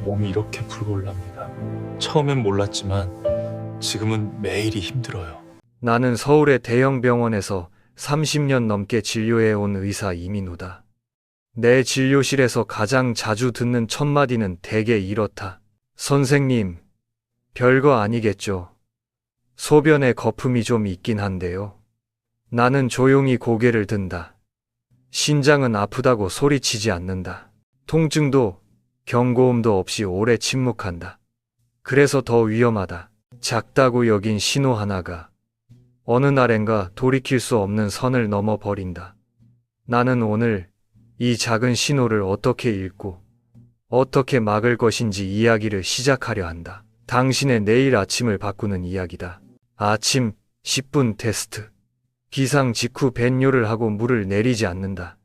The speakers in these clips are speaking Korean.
몸이 이렇게 불골랍니다. 처음엔 몰랐지만 지금은 매일이 힘들어요. 나는 서울의 대형 병원에서 30년 넘게 진료해온 의사 이민우다. 내 진료실에서 가장 자주 듣는 첫 마디는 대개 이렇다. 선생님, 별거 아니겠죠. 소변에 거품이 좀 있긴 한데요. 나는 조용히 고개를 든다. 신장은 아프다고 소리치지 않는다. 통증도 경고음도 없이 오래 침묵한다. 그래서 더 위험하다. 작다고 여긴 신호 하나가 어느 날엔가 돌이킬 수 없는 선을 넘어버린다. 나는 오늘 이 작은 신호를 어떻게 읽고 어떻게 막을 것인지 이야기를 시작하려 한다. 당신의 내일 아침을 바꾸는 이야기다. 아침 10분 테스트. 기상 직후 벤뇨를 하고 물을 내리지 않는다.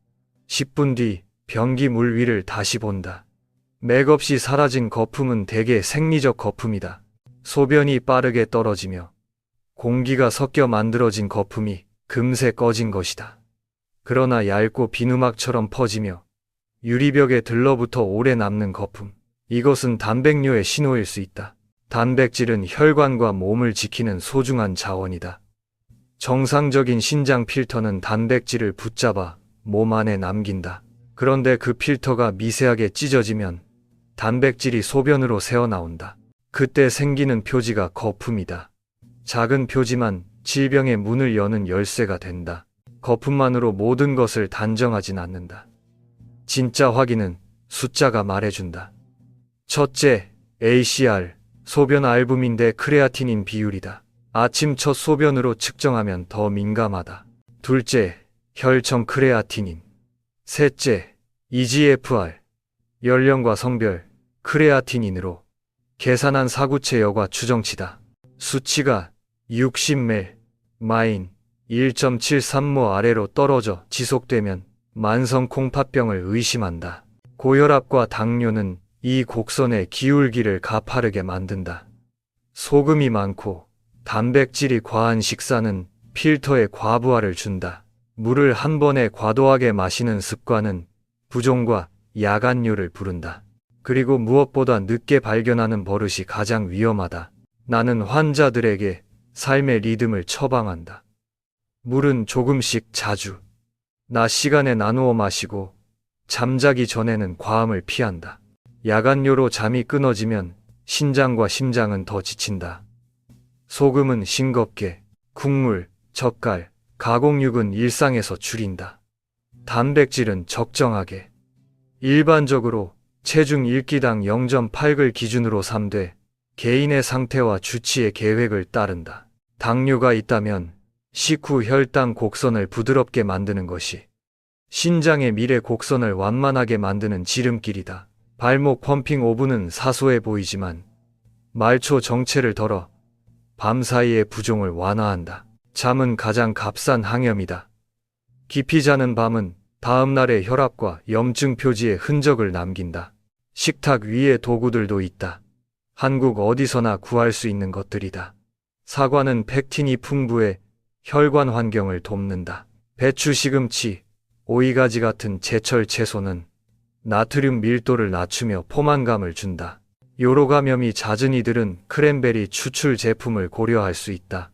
10분 뒤 변기 물 위를 다시 본다. 맥없이 사라진 거품은 대개 생리적 거품이다. 소변이 빠르게 떨어지며 공기가 섞여 만들어진 거품이 금세 꺼진 것이다. 그러나 얇고 비누막처럼 퍼지며 유리벽에 들러붙어 오래 남는 거품. 이것은 단백뇨의 신호일 수 있다. 단백질은 혈관과 몸을 지키는 소중한 자원이다. 정상적인 신장 필터는 단백질을 붙잡아 몸 안에 남긴다. 그런데 그 필터가 미세하게 찢어지면 단백질이 소변으로 새어나온다. 그때 생기는 표지가 거품이다. 작은 표지만 질병의 문을 여는 열쇠가 된다. 거품만으로 모든 것을 단정하진 않는다. 진짜 확인은 숫자가 말해준다. 첫째, ACR, 소변 알부민 대 크레아티닌 비율이다. 아침 첫 소변으로 측정하면 더 민감하다. 둘째, 혈청 크레아티닌. 셋째, EGFR, 연령과 성별, 크레아티닌으로 계산한 사구체 여과 추정치다. 수치가 60ml, 마인 1.73ml 아래로 떨어져 지속되면 만성 콩팥병을 의심한다. 고혈압과 당뇨는 이 곡선의 기울기를 가파르게 만든다. 소금이 많고 단백질이 과한 식사는 필터에 과부하를 준다. 물을 한 번에 과도하게 마시는 습관은 부종과 야간뇨를 부른다. 그리고 무엇보다 늦게 발견하는 버릇이 가장 위험하다. 나는 환자들에게 삶의 리듬을 처방한다. 물은 조금씩 자주, 낮 시간에 나누어 마시고 잠자기 전에는 과음을 피한다. 야간뇨로 잠이 끊어지면 신장과 심장은 더 지친다. 소금은 싱겁게, 국물, 젓갈, 가공육은 일상에서 줄인다. 단백질은 적정하게. 일반적으로 체중 1끼당 0.8g 기준으로 삼되 개인의 상태와 주치의 계획을 따른다. 당뇨가 있다면 식후 혈당 곡선을 부드럽게 만드는 것이 신장의 미래 곡선을 완만하게 만드는 지름길이다. 발목 펌핑 5분은 사소해 보이지만 말초 정체를 덜어 밤사이의 부종을 완화한다. 잠은 가장 값싼 항염이다. 깊이 자는 밤은 다음날의 혈압과 염증 표지에 흔적을 남긴다. 식탁 위에 도구들도 있다. 한국 어디서나 구할 수 있는 것들이다. 사과는 펙틴이 풍부해 혈관 환경을 돕는다. 배추, 시금치, 오이가지 같은 제철 채소는 나트륨 밀도를 낮추며 포만감을 준다. 요로 감염이 잦은 이들은 크랜베리 추출 제품을 고려할 수 있다.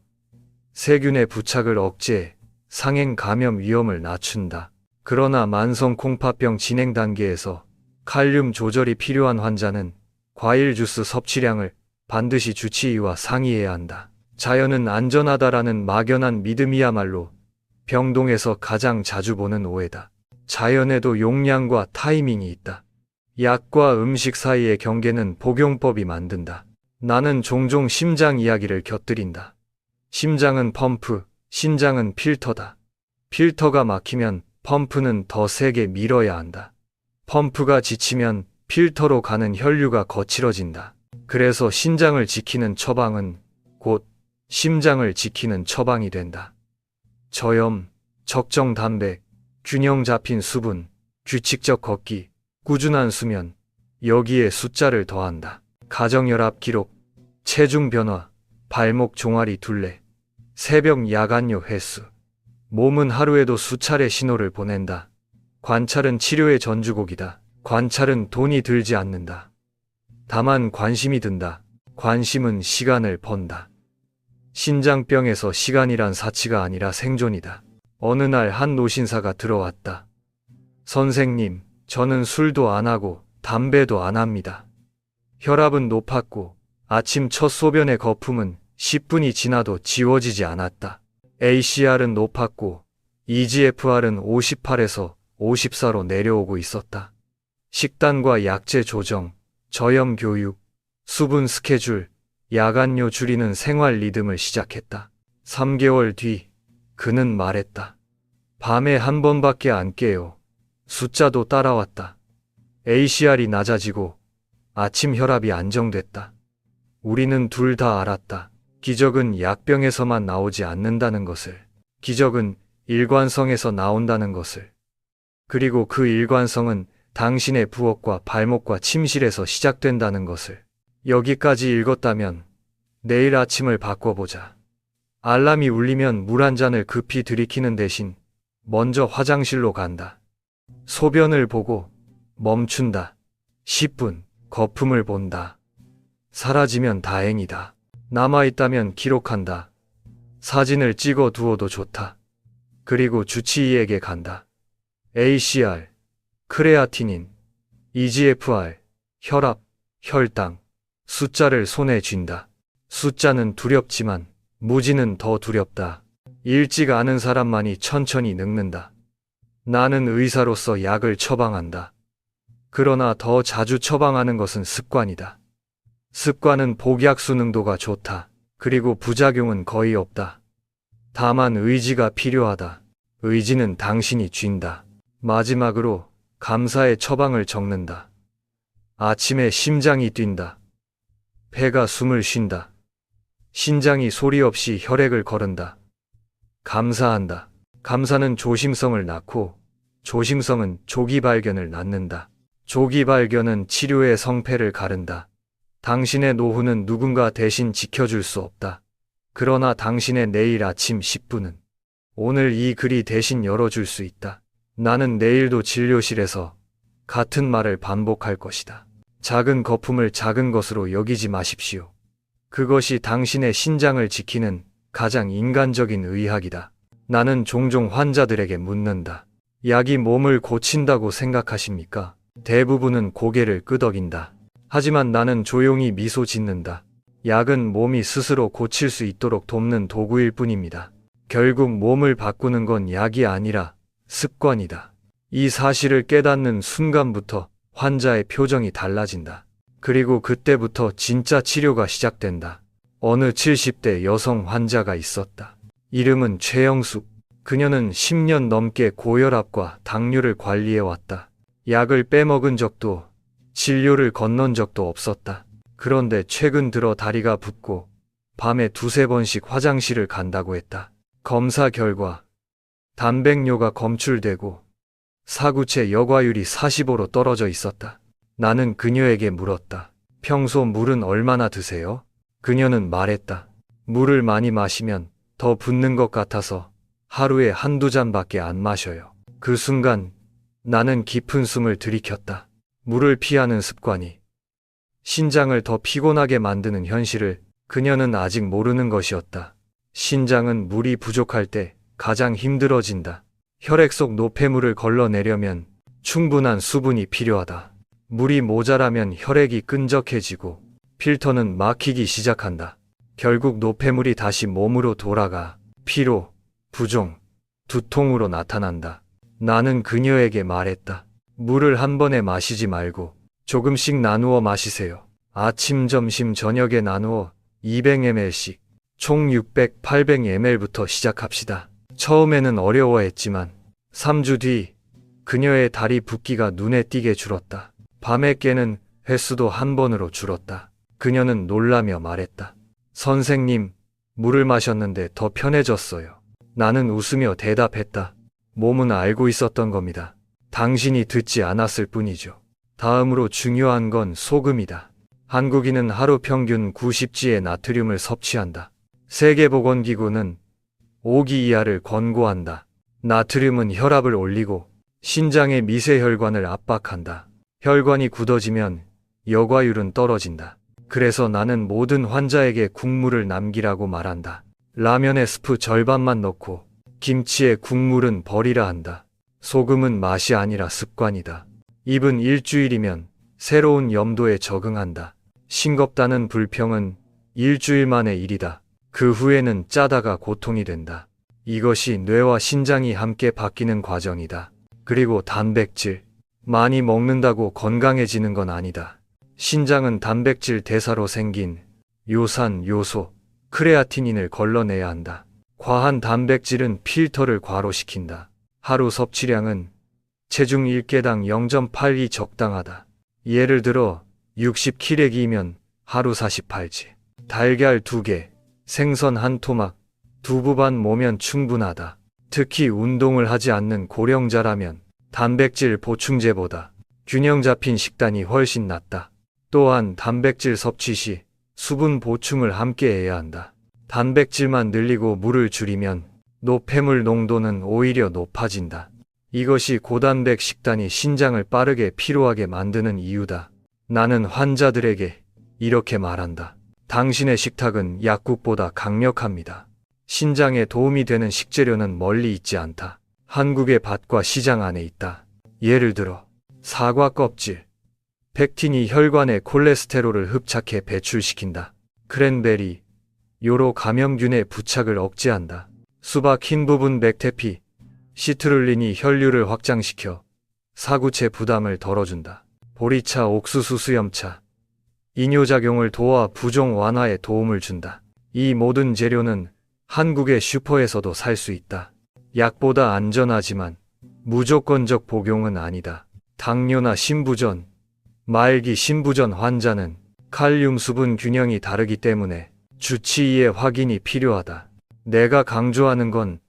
세균의 부착을 억제해 상행 감염 위험을 낮춘다. 그러나 만성 콩팥병 진행 단계에서 칼륨 조절이 필요한 환자는 과일 주스 섭취량을 반드시 주치의와 상의해야 한다. 자연은 안전하다라는 막연한 믿음이야말로 병동에서 가장 자주 보는 오해다. 자연에도 용량과 타이밍이 있다. 약과 음식 사이의 경계는 복용법이 만든다. 나는 종종 심장 이야기를 곁들인다. 심장은 펌프, 신장은 필터다. 필터가 막히면 펌프는 더 세게 밀어야 한다. 펌프가 지치면 필터로 가는 혈류가 거칠어진다. 그래서 신장을 지키는 처방은 곧 심장을 지키는 처방이 된다. 저염, 적정 단백, 균형 잡힌 수분, 규칙적 걷기, 꾸준한 수면, 여기에 숫자를 더한다. 가정혈압 기록, 체중 변화, 발목 종아리 둘레, 새벽 야간요 횟수. 몸은 하루에도 수차례 신호를 보낸다. 관찰은 치료의 전주곡이다. 관찰은 돈이 들지 않는다. 다만 관심이 든다. 관심은 시간을 번다. 신장병에서 시간이란 사치가 아니라 생존이다. 어느 날 한 노신사가 들어왔다. 선생님, 저는 술도 안 하고 담배도 안 합니다. 혈압은 높았고 아침 첫 소변의 거품은 10분이 지나도 지워지지 않았다. ACR은 높았고 EGFR은 58에서 54로 내려오고 있었다. 식단과 약제 조정, 저염 교육, 수분 스케줄, 야간료 줄이는 생활 리듬을 시작했다. 3개월 뒤 그는 말했다. 밤에 한 번밖에 안 깨요. 숫자도 따라왔다. ACR이 낮아지고 아침 혈압이 안정됐다. 우리는 둘 다 알았다. 기적은 약병에서만 나오지 않는다는 것을. 기적은 일관성에서 나온다는 것을. 그리고 그 일관성은 당신의 부엌과 발목과 침실에서 시작된다는 것을. 여기까지 읽었다면 내일 아침을 바꿔보자. 알람이 울리면 물 한 잔을 급히 들이키는 대신 먼저 화장실로 간다. 소변을 보고 멈춘다. 10분 거품을 본다. 사라지면 다행이다. 남아있다면 기록한다. 사진을 찍어 두어도 좋다. 그리고 주치의에게 간다. ACR, 크레아티닌, EGFR, 혈압, 혈당, 숫자를 손에 쥔다. 숫자는 두렵지만 무지는 더 두렵다. 일찍 아는 사람만이 천천히 늙는다. 나는 의사로서 약을 처방한다. 그러나 더 자주 처방하는 것은 습관이다. 습관은 복약 능도가 좋다. 그리고 부작용은 거의 없다. 다만 의지가 필요하다. 의지는 당신이 쥔다. 마지막으로 감사의 처방을 적는다. 아침에 심장이 뛴다. 폐가 숨을 쉰다. 신장이 소리 없이 혈액을 거른다. 감사한다. 감사는 조심성을 낳고 조심성은 조기 발견을 낳는다. 조기 발견은 치료의 성패를 가른다. 당신의 노후는 누군가 대신 지켜줄 수 없다. 그러나 당신의 내일 아침 10분은 오늘 이 글이 대신 열어줄 수 있다. 나는 내일도 진료실에서 같은 말을 반복할 것이다. 작은 거품을 작은 것으로 여기지 마십시오. 그것이 당신의 신장을 지키는 가장 인간적인 의학이다. 나는 종종 환자들에게 묻는다. 약이 몸을 고친다고 생각하십니까? 대부분은 고개를 끄덕인다. 하지만 나는 조용히 미소 짓는다. 약은 몸이 스스로 고칠 수 있도록 돕는 도구일 뿐입니다. 결국 몸을 바꾸는 건 약이 아니라 습관이다. 이 사실을 깨닫는 순간부터 환자의 표정이 달라진다. 그리고 그때부터 진짜 치료가 시작된다. 어느 70대 여성 환자가 있었다. 이름은 최영숙. 그녀는 10년 넘게 고혈압과 당뇨를 관리해왔다. 약을 빼먹은 적도 진료를 건넌 적도 없었다. 그런데 최근 들어 다리가 붓고 밤에 두세 번씩 화장실을 간다고 했다. 검사 결과 단백뇨가 검출되고 사구체 여과율이 45로 떨어져 있었다. 나는 그녀에게 물었다. 평소 물은 얼마나 드세요? 그녀는 말했다. 물을 많이 마시면 더 붓는 것 같아서 하루에 한두 잔밖에 안 마셔요. 그 순간 나는 깊은 숨을 들이켰다. 물을 피하는 습관이 신장을 더 피곤하게 만드는 현실을 그녀는 아직 모르는 것이었다. 신장은 물이 부족할 때 가장 힘들어진다. 혈액 속 노폐물을 걸러내려면 충분한 수분이 필요하다. 물이 모자라면 혈액이 끈적해지고 필터는 막히기 시작한다. 결국 노폐물이 다시 몸으로 돌아가 피로, 부종, 두통으로 나타난다. 나는 그녀에게 말했다. 물을 한 번에 마시지 말고 조금씩 나누어 마시세요. 아침, 점심, 저녁에 나누어 200ml씩 총 600, 800ml부터 시작합시다. 처음에는 어려워했지만 3주 뒤 그녀의 다리 붓기가 눈에 띄게 줄었다. 밤에 깨는 횟수도 한 번으로 줄었다. 그녀는 놀라며 말했다. 선생님, 물을 마셨는데 더 편해졌어요. 나는 웃으며 대답했다. 몸은 알고 있었던 겁니다. 당신이 듣지 않았을 뿐이죠. 다음으로 중요한 건 소금이다. 한국인은 하루 평균 90g의 나트륨을 섭취한다. 세계보건기구는 5기 이하를 권고한다. 나트륨은 혈압을 올리고 신장의 미세혈관을 압박한다. 혈관이 굳어지면 여과율은 떨어진다. 그래서 나는 모든 환자에게 국물을 남기라고 말한다. 라면에 스프 절반만 넣고 김치에 국물은 버리라 한다. 소금은 맛이 아니라 습관이다. 입은 일주일이면 새로운 염도에 적응한다. 싱겁다는 불평은 일주일 만의 일이다. 그 후에는 짜다가 고통이 된다. 이것이 뇌와 신장이 함께 바뀌는 과정이다. 그리고 단백질. 많이 먹는다고 건강해지는 건 아니다. 신장은 단백질 대사로 생긴 요산, 요소, 크레아티닌을 걸러내야 한다. 과한 단백질은 필터를 과로시킨다. 하루 섭취량은 체중 1개당 0.82 적당하다. 예를 들어 60kg이면 하루 48지. 달걀 2개, 생선 1토막, 두부 반 모면 충분하다. 특히 운동을 하지 않는 고령자라면 단백질 보충제보다 균형 잡힌 식단이 훨씬 낫다. 또한 단백질 섭취 시 수분 보충을 함께 해야 한다. 단백질만 늘리고 물을 줄이면 노폐물 농도는 오히려 높아진다. 이것이 고단백 식단이 신장을 빠르게 피로하게 만드는 이유다. 나는 환자들에게 이렇게 말한다. 당신의 식탁은 약국보다 강력합니다. 신장에 도움이 되는 식재료는 멀리 있지 않다. 한국의 밭과 시장 안에 있다. 예를 들어 사과 껍질. 펙틴이 혈관에 콜레스테롤을 흡착해 배출시킨다. 크랜베리. 요로 감염균의 부착을 억제한다. 수박 흰 부분 백테피. 시트룰린이 혈류를 확장시켜 사구체 부담을 덜어준다. 보리차, 옥수수, 수염차. 이뇨작용을 도와 부종 완화에 도움을 준다. 이 모든 재료는 한국의 슈퍼에서도 살 수 있다. 약보다 안전하지만 무조건적 복용은 아니다. 당뇨나 심부전, 말기 심부전 환자는 칼륨 수분 균형이 다르기 때문에 주치의의 확인이 필요하다. 내가 강조하는 건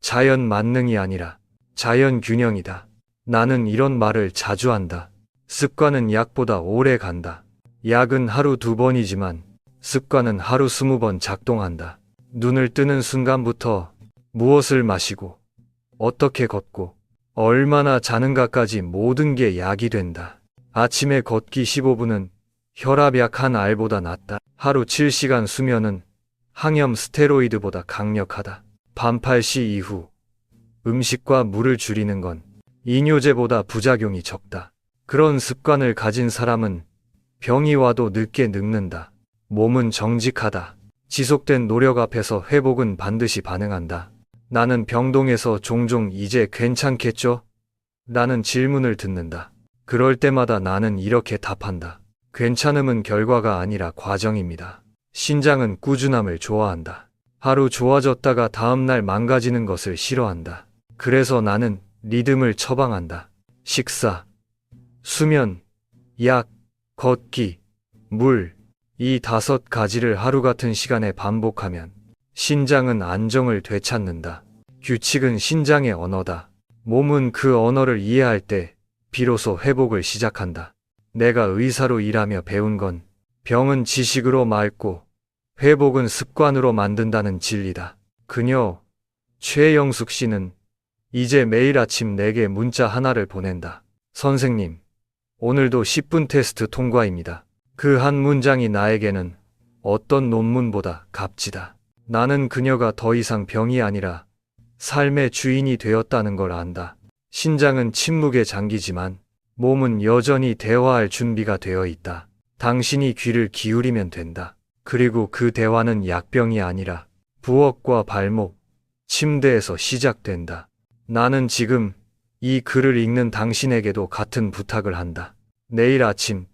자연 만능이 아니라 자연 균형이다. 나는 이런 말을 자주 한다. 습관은 약보다 오래 간다. 약은 하루 2번이지만 습관은 하루 20번 작동한다. 눈을 뜨는 순간부터 무엇을 마시고 어떻게 걷고 얼마나 자는가까지 모든 게 약이 된다. 아침에 걷기 15분은 혈압약 한 알보다 낫다. 하루 7시간 수면은 항염 스테로이드보다 강력하다. 밤 8시 이후 음식과 물을 줄이는 건 이뇨제보다 부작용이 적다. 그런 습관을 가진 사람은 병이 와도 늦게 늙는다. 몸은 정직하다. 지속된 노력 앞에서 회복은 반드시 반응한다. 나는 병동에서 종종 이제 괜찮겠죠? 라는 질문을 듣는다. 그럴 때마다 나는 이렇게 답한다. 괜찮음은 결과가 아니라 과정입니다. 신장은 꾸준함을 좋아한다. 하루 좋아졌다가 다음날 망가지는 것을 싫어한다. 그래서 나는 리듬을 처방한다. 식사, 수면, 약, 걷기, 물, 이 5가지를 하루 같은 시간에 반복하면 신장은 안정을 되찾는다. 규칙은 신장의 언어다. 몸은 그 언어를 이해할 때 비로소 회복을 시작한다. 내가 의사로 일하며 배운 건 병은 지식으로 맑고 회복은 습관으로 만든다는 진리다. 그녀, 최영숙 씨는 이제 매일 아침 내게 문자 하나를 보낸다. 선생님, 오늘도 10분 테스트 통과입니다. 그 한 문장이 나에게는 어떤 논문보다 값지다. 나는 그녀가 더 이상 병이 아니라 삶의 주인이 되었다는 걸 안다. 신장은 침묵에 잠기지만 몸은 여전히 대화할 준비가 되어 있다. 당신이 귀를 기울이면 된다. 그리고 그 대화는 약병이 아니라 부엌과 발목, 침대에서 시작된다. 나는 지금 이 글을 읽는 당신에게도 같은 부탁을 한다. 내일 아침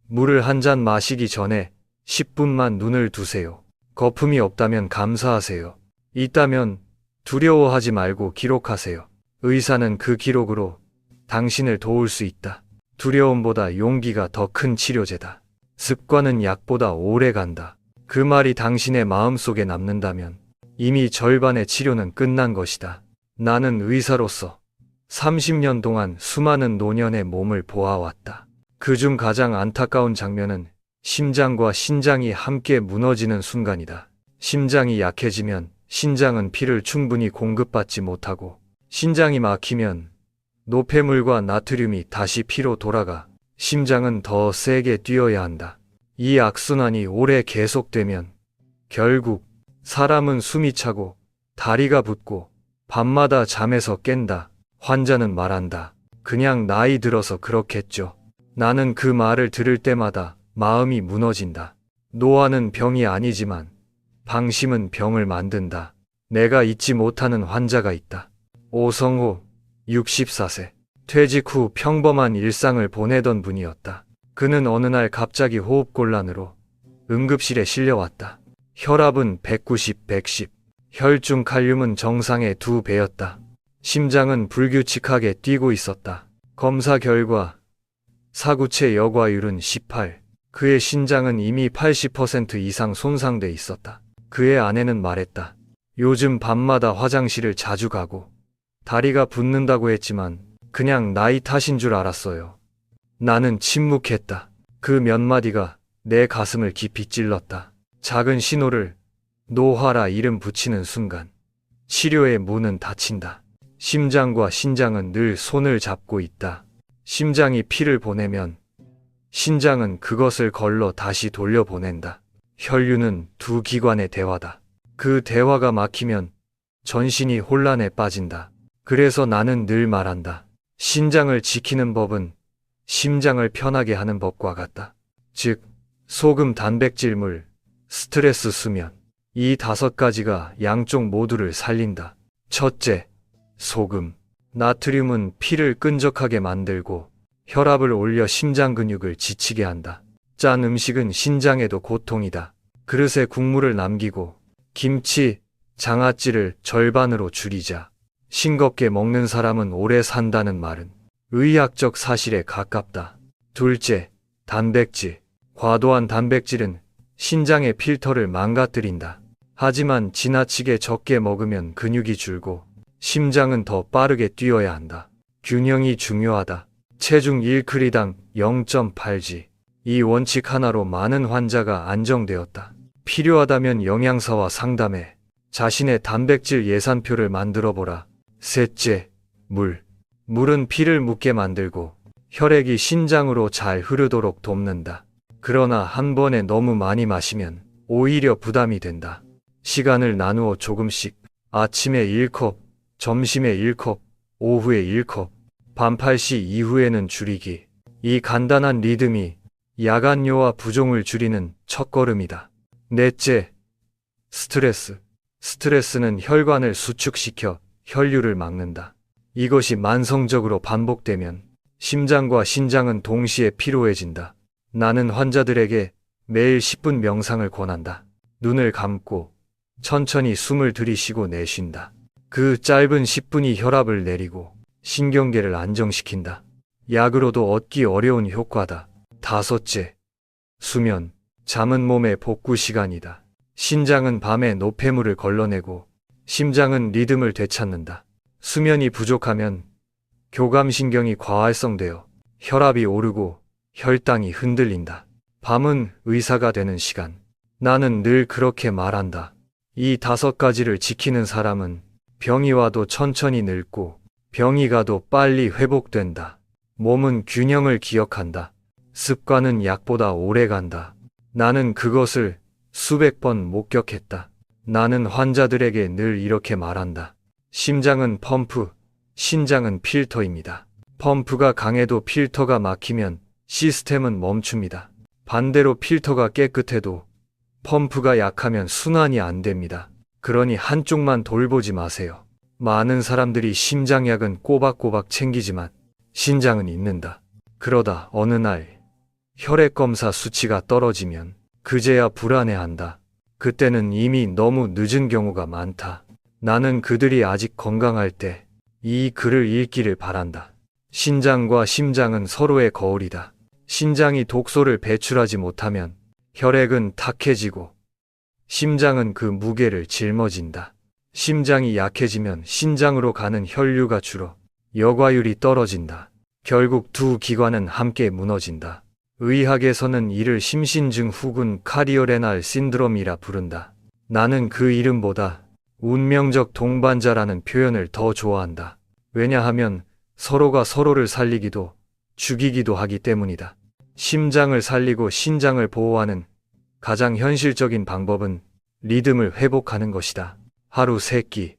물을 한 잔 마시기 전에 10분만 눈을 두세요. 거품이 없다면 감사하세요. 있다면 두려워하지 말고 기록하세요. 의사는 그 기록으로 당신을 도울 수 있다. 두려움보다 용기가 더 큰 치료제다. 습관은 약보다 오래 간다. 그 말이 당신의 마음속에 남는다면 이미 절반의 치료는 끝난 것이다. 나는 의사로서 30년 동안 수많은 노년의 몸을 보아왔다. 그중 가장 안타까운 장면은 심장과 신장이 함께 무너지는 순간이다. 심장이 약해지면 신장은 피를 충분히 공급받지 못하고 신장이 막히면 노폐물과 나트륨이 다시 피로 돌아가 심장은 더 세게 뛰어야 한다. 이 악순환이 오래 계속되면 결국 사람은 숨이 차고 다리가 붓고 밤마다 잠에서 깬다. 환자는 말한다. 그냥 나이 들어서 그렇겠죠. 나는 그 말을 들을 때마다 마음이 무너진다. 노화는 병이 아니지만 방심은 병을 만든다. 내가 잊지 못하는 환자가 있다. 오성호, 64세. 퇴직 후 평범한 일상을 보내던 분이었다. 그는 어느 날 갑자기 호흡곤란으로 응급실에 실려왔다. 혈압은 190, 110. 혈중 칼륨은 정상의 2배였다. 심장은 불규칙하게 뛰고 있었다. 검사 결과 사구체 여과율은 18. 그의 신장은 이미 80% 이상 손상돼 있었다. 그의 아내는 말했다. 요즘 밤마다 화장실을 자주 가고 다리가 붓는다고 했지만 그냥 나이 탓인 줄 알았어요. 나는 침묵했다. 그 몇 마디가 내 가슴을 깊이 찔렀다. 작은 신호를 노화라 이름 붙이는 순간 치료의 문은 닫힌다. 심장과 신장은 늘 손을 잡고 있다. 심장이 피를 보내면 신장은 그것을 걸러 다시 돌려보낸다. 혈류는 두 기관의 대화다. 그 대화가 막히면 전신이 혼란에 빠진다. 그래서 나는 늘 말한다. 신장을 지키는 법은 심장을 편하게 하는 법과 같다. 즉, 소금, 단백질, 물, 스트레스, 수면. 이 5가지가 양쪽 모두를 살린다. 첫째, 소금. 나트륨은 피를 끈적하게 만들고 혈압을 올려 심장 근육을 지치게 한다. 짠 음식은 신장에도 고통이다. 그릇에 국물을 남기고 김치, 장아찌를 절반으로 줄이자. 싱겁게 먹는 사람은 오래 산다는 말은 의학적 사실에 가깝다. 둘째, 단백질. 과도한 단백질은 신장의 필터를 망가뜨린다. 하지만 지나치게 적게 먹으면 근육이 줄고 심장은 더 빠르게 뛰어야 한다. 균형이 중요하다. 체중 1kg당 0.8g. 이 원칙 하나로 많은 환자가 안정되었다. 필요하다면 영양사와 상담해 자신의 단백질 예산표를 만들어 보라. 셋째, 물. 물은 피를 묻게 만들고 혈액이 신장으로 잘 흐르도록 돕는다. 그러나 한 번에 너무 많이 마시면 오히려 부담이 된다. 시간을 나누어 조금씩 아침에 1컵, 점심에 1컵, 오후에 1컵, 밤 8시 이후에는 줄이기. 이 간단한 리듬이 야간요와 부종을 줄이는 첫걸음이다. 넷째, 스트레스. 스트레스는 혈관을 수축시켜 혈류를 막는다. 이것이 만성적으로 반복되면 심장과 신장은 동시에 피로해진다. 나는 환자들에게 매일 10분 명상을 권한다. 눈을 감고 천천히 숨을 들이쉬고 내쉰다. 그 짧은 10분이 혈압을 내리고 신경계를 안정시킨다. 약으로도 얻기 어려운 효과다. 다섯째, 수면. 잠은 몸의 복구 시간이다. 신장은 밤에 노폐물을 걸러내고 심장은 리듬을 되찾는다. 수면이 부족하면 교감신경이 과활성되어 혈압이 오르고 혈당이 흔들린다. 밤은 의사가 되는 시간. 나는 늘 그렇게 말한다. 이 5가지를 지키는 사람은 병이 와도 천천히 늙고 병이 가도 빨리 회복된다. 몸은 균형을 기억한다. 습관은 약보다 오래 간다. 나는 그것을 수백 번 목격했다. 나는 환자들에게 늘 이렇게 말한다. 심장은 펌프, 신장은 필터입니다. 펌프가 강해도 필터가 막히면 시스템은 멈춥니다. 반대로 필터가 깨끗해도 펌프가 약하면 순환이 안 됩니다. 그러니 한쪽만 돌보지 마세요. 많은 사람들이 심장약은 꼬박꼬박 챙기지만 신장은 잊는다. 그러다 어느 날 혈액검사 수치가 떨어지면 그제야 불안해한다. 그때는 이미 너무 늦은 경우가 많다. 나는 그들이 아직 건강할 때 이 글을 읽기를 바란다. 신장과 심장은 서로의 거울이다. 신장이 독소를 배출하지 못하면 혈액은 탁해지고 심장은 그 무게를 짊어진다. 심장이 약해지면 신장으로 가는 혈류가 줄어 여과율이 떨어진다. 결국 두 기관은 함께 무너진다. 의학에서는 이를 심신증 후군 카리오레날 신드롬이라 부른다. 나는 그 이름보다 운명적 동반자라는 표현을 더 좋아한다. 왜냐하면 서로가 서로를 살리기도 죽이기도 하기 때문이다. 심장을 살리고 신장을 보호하는 가장 현실적인 방법은 리듬을 회복하는 것이다. 하루 3끼,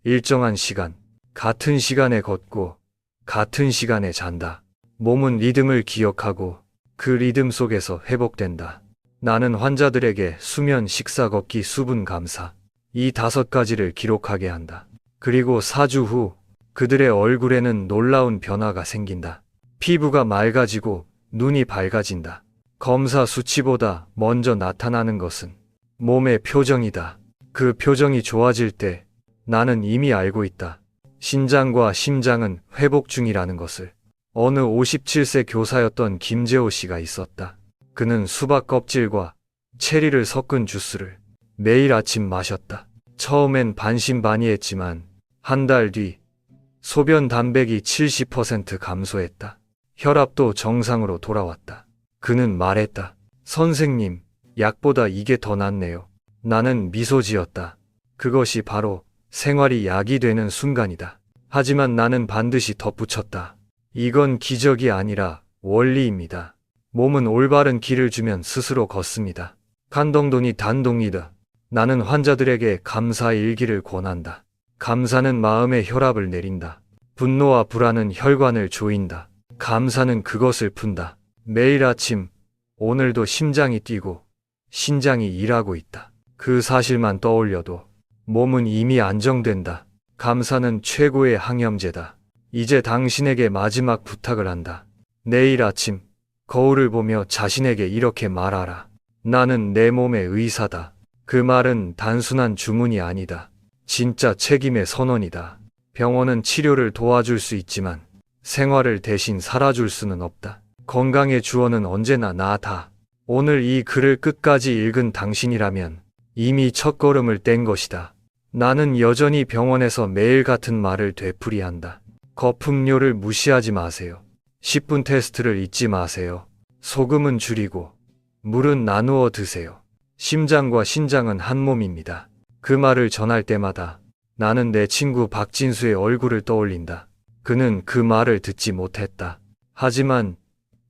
일정한 시간, 같은 시간에 걷고 같은 시간에 잔다. 몸은 리듬을 기억하고 그 리듬 속에서 회복된다. 나는 환자들에게 수면, 식사, 걷기, 수분 감사 이 5가지를 기록하게 한다. 그리고 4주 후 그들의 얼굴에는 놀라운 변화가 생긴다. 피부가 맑아지고 눈이 밝아진다. 검사 수치보다 먼저 나타나는 것은 몸의 표정이다. 그 표정이 좋아질 때 나는 이미 알고 있다. 신장과 심장은 회복 중이라는 것을. 어느 57세 교사였던 김재호 씨가 있었다. 그는 수박 껍질과 체리를 섞은 주스를 매일 아침 마셨다. 처음엔 반신반의했지만 한 달 뒤 소변 담백이 70% 감소했다. 혈압도 정상으로 돌아왔다. 그는 말했다. 선생님, 약보다 이게 더 낫네요. 나는 미소 지었다. 그것이 바로 생활이 약이 되는 순간이다. 하지만 나는 반드시 덧붙였다. 이건 기적이 아니라 원리입니다. 몸은 올바른 길을 주면 스스로 걷습니다. 간동돈이 단동이다. 나는 환자들에게 감사 일기를 권한다. 감사는 마음의 혈압을 내린다. 분노와 불안은 혈관을 조인다. 감사는 그것을 푼다. 매일 아침, 오늘도 심장이 뛰고 신장이 일하고 있다. 그 사실만 떠올려도 몸은 이미 안정된다. 감사는 최고의 항염제다. 이제 당신에게 마지막 부탁을 한다. 내일 아침 거울을 보며 자신에게 이렇게 말하라. 나는 내 몸의 의사다. 그 말은 단순한 주문이 아니다. 진짜 책임의 선언이다. 병원은 치료를 도와줄 수 있지만 생활을 대신 살아줄 수는 없다. 건강의 주어는 언제나 나다. 오늘 이 글을 끝까지 읽은 당신이라면 이미 첫걸음을 뗀 것이다. 나는 여전히 병원에서 매일 같은 말을 되풀이한다. 거품료를 무시하지 마세요. 10분 테스트를 잊지 마세요. 소금은 줄이고 물은 나누어 드세요. 심장과 신장은 한 몸입니다. 그 말을 전할 때마다 나는 내 친구 박진수의 얼굴을 떠올린다. 그는 그 말을 듣지 못했다. 하지만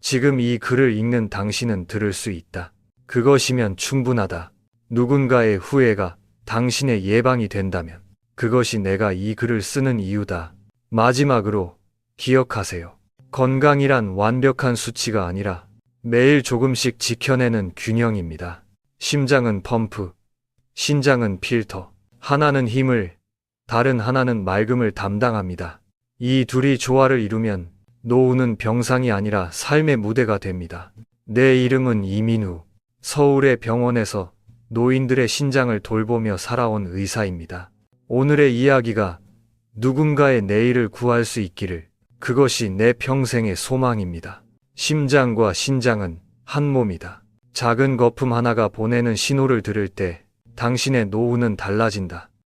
지금 이 글을 읽는 당신은 들을 수 있다. 그것이면 충분하다. 누군가의 후회가 당신의 예방이 된다면 그것이 내가 이 글을 쓰는 이유다. 마지막으로 기억하세요. 건강이란 완벽한 수치가 아니라 매일 조금씩 지켜내는 균형입니다. 심장은 펌프, 신장은 필터. 하나는 힘을, 다른 하나는 맑음을 담당합니다. 이 둘이 조화를 이루면 노후는 병상이 아니라 삶의 무대가 됩니다. 내 이름은 이민우. 서울의 병원에서 노인들의 신장을 돌보며 살아온 의사입니다. 오늘의 이야기가 누군가의 내일을 구할 수 있기를, 그것이 내 평생의 소망입니다. 심장과 신장은 한 몸이다. 작은 거품 하나가 보내는 신호를 들을 때 당신의 노후는 달라진다.